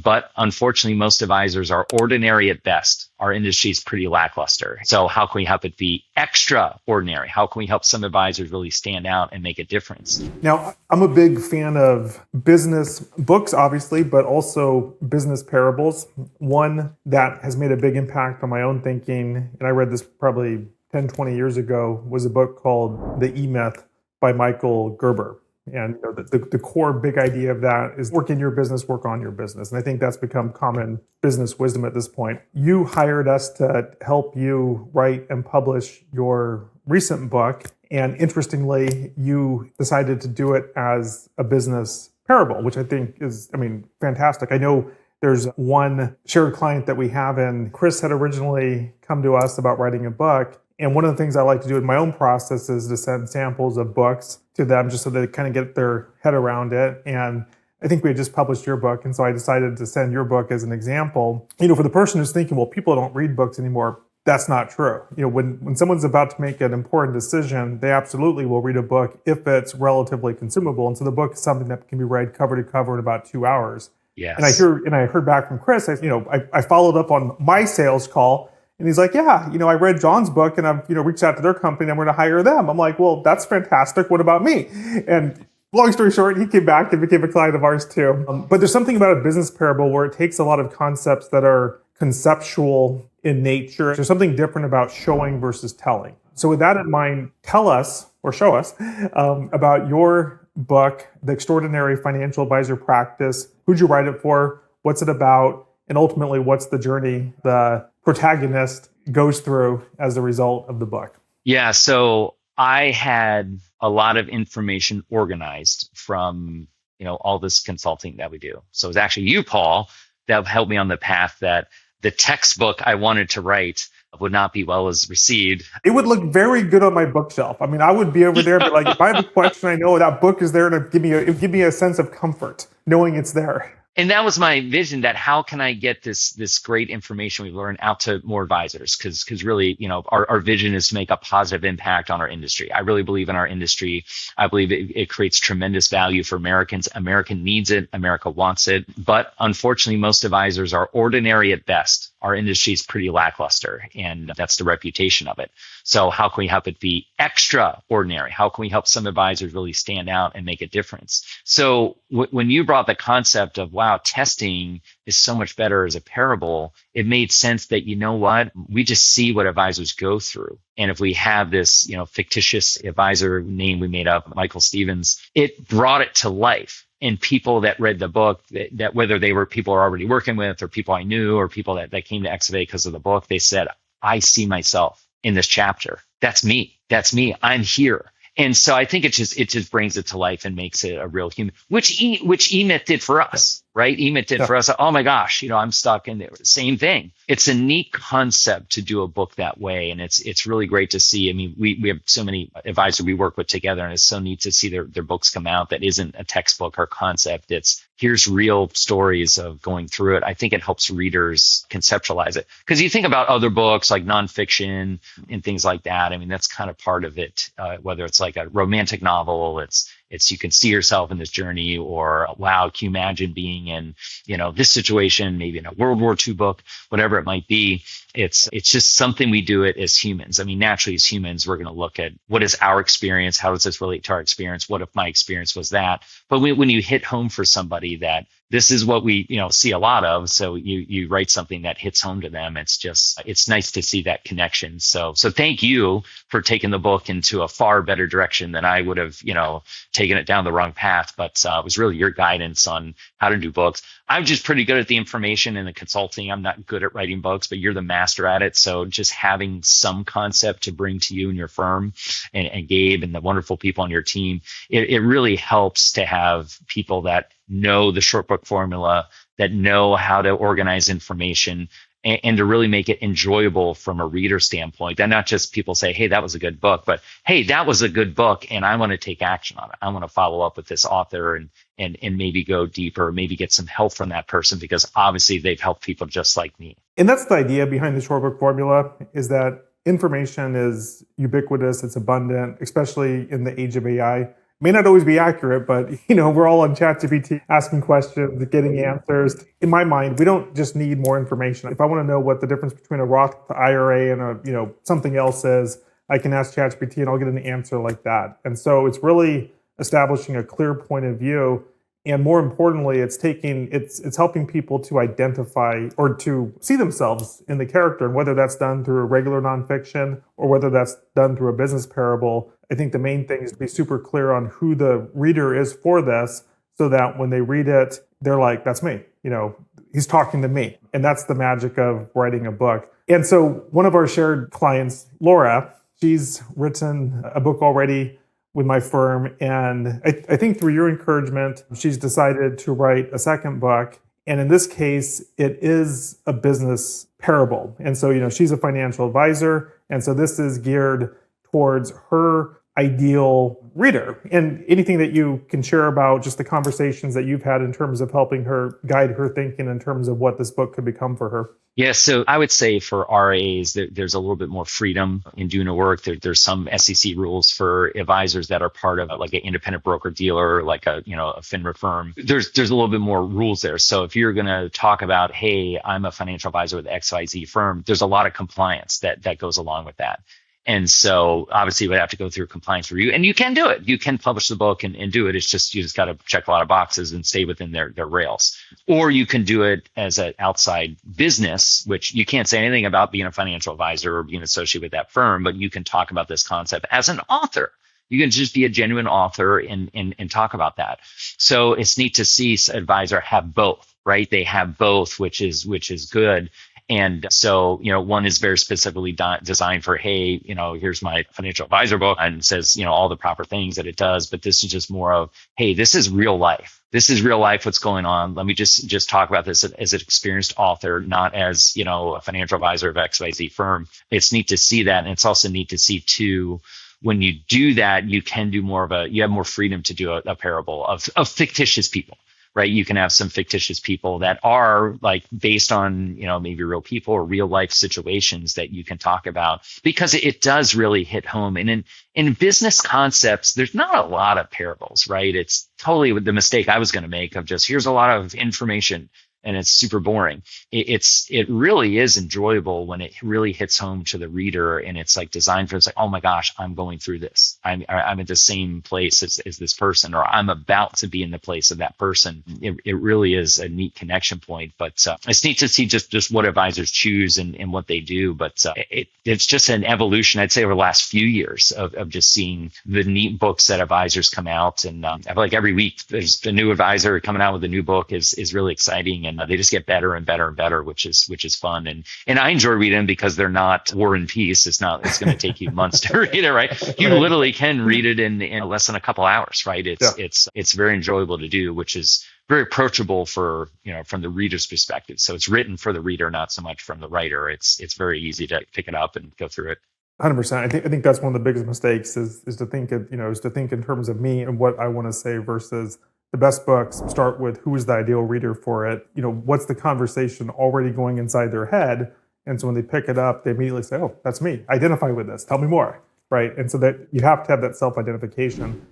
but unfortunately, most advisors are ordinary at best. Our industry is pretty lackluster. So how can we help it be extraordinary? How can we help some advisors really stand out and make a difference? Now, I'm a big fan of business books, obviously, but also business parables. One that has made a big impact on my own thinking, and I read this probably 10, 20 years ago, was a book called The E-Myth by Michael Gerber. And the core big idea of that is work in your business, work on your business. And I think that's become common business wisdom at this point. You hired us to help you write and publish your recent book. And interestingly, you decided to do it as a business parable, which I think is, fantastic. I know there's one shared client that we have, and Chris had originally come to us about writing a book. And one of the things I like to do in my own process is to send samples of books to them just so they kind of get their head around it. And I think we had just published your book. And so I decided to send your book as an example. For the person who's thinking, well, people don't read books anymore, that's not true. When someone's about to make an important decision, they absolutely will read a book if it's relatively consumable. And so the book is something that can be read cover to cover in about 2 hours. Yes. And I heard back from Chris, I followed up on my sales call. And he's like, yeah, I read Jon's book and I've, reached out to their company and I'm going to hire them. I'm like, well, that's fantastic. What about me? And long story short, he came back and became a client of ours too. But there's something about a business parable where it takes a lot of concepts that are conceptual in nature. There's something different about showing versus telling. So with that in mind, tell us or show us about your book, The Extraordinary Financial Advisor Practice. Who'd you write it for? What's it about? And ultimately, what's the journey the protagonist goes through as a result of the book? Yeah, so I had a lot of information organized from, all this consulting that we do. So it was actually you, Paul, that helped me on the path that the textbook I wanted to write would not be well as received. It would look very good on my bookshelf. I would be over there, but like if I have a question, I know that book is there to give me a sense of comfort knowing it's there. And that was my vision, that how can I get this great information we've learned out to more advisors? Because really, our vision is to make a positive impact on our industry. I really believe in our industry. I believe it creates tremendous value for Americans. America needs it. America wants it. But unfortunately, most advisors are ordinary at best. Our industry is pretty lackluster, and that's the reputation of it. So how can we help it be extraordinary? How can we help some advisors really stand out and make a difference? So when you brought the concept of, wow, testing is so much better as a parable, it made sense that, we just see what advisors go through. And if we have this, fictitious advisor name we made up, Michael Stevens, it brought it to life. And people that read the book, that whether they were people we're already working with or people I knew or people that came to Excavate because of the book, they said, I see myself in this chapter. That's me. I'm here. And so I think it just brings it to life and makes it a real human, which E-Myth did for us, right? E-Myth did for us. Oh my gosh, I'm stuck in there. Same thing. It's a neat concept to do a book that way. And it's really great to see. We have so many advisors we work with together, and it's so neat to see their books come out that isn't a textbook or concept. It's here's real stories of going through it. I think it helps readers conceptualize it. Because you think about other books like nonfiction and things like that. That's kind of part of it, whether it's like a romantic novel, it's you can see yourself in this journey, or wow, can you imagine being in, this situation, maybe in a World War II book, whatever it might be. It's just something we do it as humans. Naturally as humans, we're going to look at what is our experience? How does this relate to our experience? What if my experience was that? But when you hit home for somebody that this is what we, see a lot of, so you write something that hits home to them, it's nice to see that connection. So thank you for taking the book into a far better direction than I would have, taken it down the wrong path. But it was really your guidance on how to do books. I'm just pretty good at the information and the consulting. I'm not good at writing books, but you're the master at it. So just having some concept to bring to you and your firm and Gabe and the wonderful people on your team, it really helps to have people that know the short book formula, that know how to organize information, and to really make it enjoyable from a reader standpoint. That not just people say, hey, that was a good book, but hey, that was a good book and I want to take action on it. I want to follow up with this author and maybe go deeper, maybe get some help from that person, because obviously they've helped people just like me. And that's the idea behind the short book formula, is that information is ubiquitous, it's abundant, especially in the age of AI. may not always be accurate, but we're all on ChatGPT asking questions, getting answers. In my mind, we don't just need more information. If I want to know what the difference between a Roth IRA and a something else is, I can ask ChatGPT and I'll get an answer like that. And so it's really establishing a clear point of view. And more importantly, it's helping people to identify or to see themselves in the character, and whether that's done through a regular nonfiction or whether that's done through a business parable. I think the main thing is to be super clear on who the reader is for this, so that when they read it, they're like, that's me. He's talking to me. And that's the magic of writing a book. And so one of our shared clients, Laura, she's written a book already with my firm. And I think through your encouragement, she's decided to write a second book. And in this case, it is a business parable. And so, she's a financial advisor. And so this is geared towards her ideal reader. And anything that you can share about just the conversations that you've had in terms of helping her guide her thinking in terms of what this book could become for her. Yeah, so I would say for RAs, there's a little bit more freedom in doing the work. There's some SEC rules for advisors that are part of like an independent broker dealer, like a FINRA firm. There's a little bit more rules there. So if you're going to talk about, hey, I'm a financial advisor with XYZ firm, there's a lot of compliance that goes along with that. And so obviously you would have to go through a compliance review, and you can do it. You can publish the book and do it. It's just, you just got to check a lot of boxes and stay within their rails. Or you can do it as an outside business, which you can't say anything about being a financial advisor or being associated with that firm, but you can talk about this concept as an author. You can just be a genuine author and talk about that. So it's neat to see advisor have both, right? They have both, which is good. And so, one is very specifically designed for, hey, here's my financial advisor book, and says, all the proper things that it does. But this is just more of, hey, this is real life. This is real life. What's going on? Let me just talk about this as an experienced author, not as, a financial advisor of XYZ firm. It's neat to see that. And it's also neat to see too, when you do that, you can do you have more freedom to do a parable of fictitious people. Right, you can have some fictitious people that are like based on, maybe real people or real life situations that you can talk about, because it does really hit home. And in business concepts, there's not a lot of parables, right? It's totally the mistake I was going to make of just, here's a lot of information and it's super boring. It really is enjoyable when it really hits home to the reader, and it's like designed for, it's like, oh my gosh, I'm going through this. I'm at the same place as this person, or I'm about to be in the place of that person. It really is a neat connection point. But it's neat to see just what advisors choose and what they do. But it's just an evolution, I'd say, over the last few years of just seeing the neat books that advisors come out. And I feel like every week there's a new advisor coming out with a new book is really exciting. And they just get better and better and better, which is fun. And I enjoy reading them because they're not War and Peace. It's going to take you months to read it, right? You literally can read it in less than a couple hours, right? It's very enjoyable to do, which is very approachable for, from the reader's perspective. So it's written for the reader, not so much from the writer. It's very easy to pick it up and go through it. 100%. I think that's one of the biggest mistakes is to think in terms of me and what I want to say versus the best books start with who is the ideal reader for it. What's the conversation already going inside their head? And so when they pick it up, they immediately say, oh, that's me. Identify with this. Tell me more. Right. And so that you have to have that self-identification.